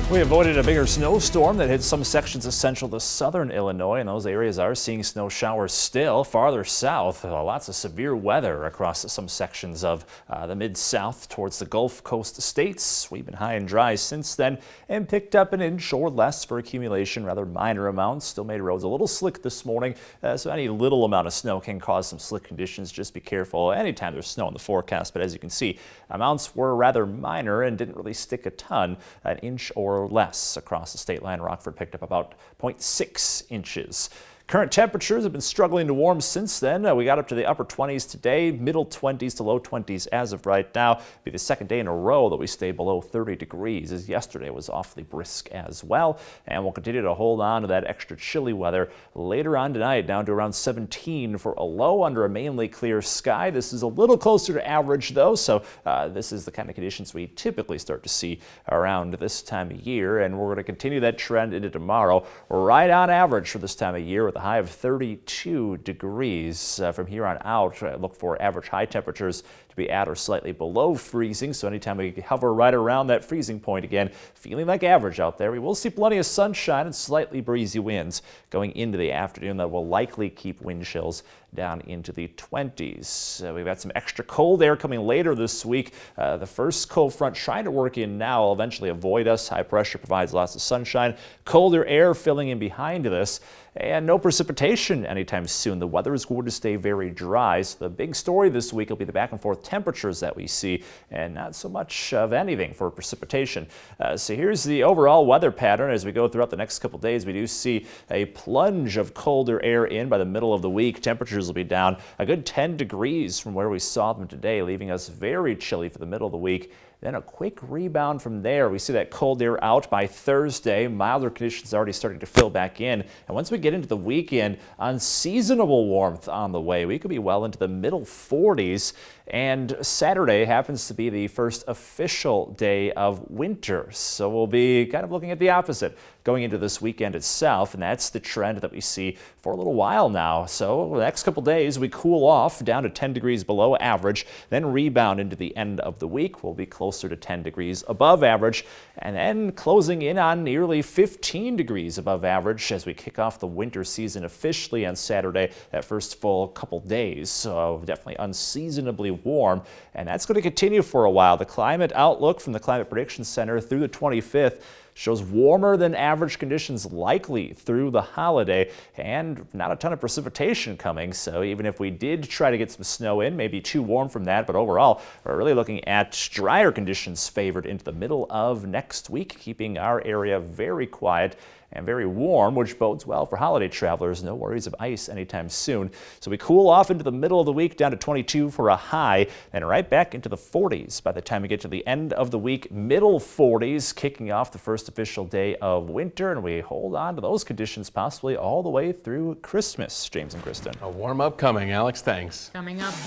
We avoided a bigger snowstorm that hit some sections of central to southern Illinois, and those areas are seeing snow showers still. Farther south, lots of severe weather across some sections of the mid-south towards the Gulf Coast states. We've been high and dry since then and picked up an inch or less for accumulation, rather minor amounts. Still made roads a little slick this morning, so any little amount of snow can cause some slick conditions. Just be careful anytime there's snow in the forecast, but as you can see, amounts were rather minor and didn't really stick a ton, an inch or less across the state line. Rockford picked up about 0.6 inches. Current temperatures have been struggling to warm since then. We got up to the upper 20s today, middle 20s to low 20s as of right now. It'll be the second day in a row that we stay below 30 degrees, as yesterday was awfully brisk as well. And we'll continue to hold on to that extra chilly weather later on tonight, down to around 17 for a low under a mainly clear sky. This is a little closer to average though, so this is the kind of conditions we typically start to see around this time of year. And we're going to continue that trend into tomorrow, right on average for this time of year, with a high of 32 degrees. From here on out, look for average high temperatures to be at or slightly below freezing. So anytime we hover right around that freezing point again, feeling like average out there, we will see plenty of sunshine and slightly breezy winds going into the afternoon that will likely keep wind chills down into the 20s. We've got some extra cold air coming later this week. The first cold front trying to work in now will eventually avoid us. High pressure provides lots of sunshine. Colder air filling in behind this, and no precipitation anytime soon. The weather is going to stay very dry. So the big story this week will be the back and forth temperatures that we see, and not so much of anything for precipitation. So here's the overall weather pattern as we go throughout the next couple days. We do see a plunge of colder air in by the middle of the week. Temperatures will be down a good 10 degrees from where we saw them today, leaving us very chilly for the middle of the week. Then a quick rebound from there. We see that cold air out by Thursday. Milder conditions already starting to fill back in. And once we get into the weekend, unseasonable warmth on the way. We could be well into the middle 40s. And Saturday happens to be the first official day of winter. So we'll be kind of looking at the opposite going into this weekend itself. And that's the trend that we see for a little while now. So the next couple days, we cool off down to 10 degrees below average, then rebound into the end of the week. We'll be closer to 10 degrees above average, and then closing in on nearly 15 degrees above average as we kick off the winter season officially on Saturday, that first full couple days. So definitely unseasonably warm, and that's going to continue for a while. The climate outlook from the Climate Prediction Center through the 25th shows warmer than average conditions likely through the holiday, and not a ton of precipitation coming. So even if we did try to get some snow in, maybe too warm from that, but overall we're really looking at drier conditions favored into the middle of next week, keeping our area very quiet and very warm, which bodes well for holiday travelers. No worries of ice anytime soon. So we cool off into the middle of the week, down to 22 for a high, and right back into the 40s by the time we get to the end of the week. Middle 40s, kicking off the first official day of winter, and we hold on to those conditions possibly all the way through Christmas. James and Kristen. A warm up coming, Alex. Thanks. Coming up.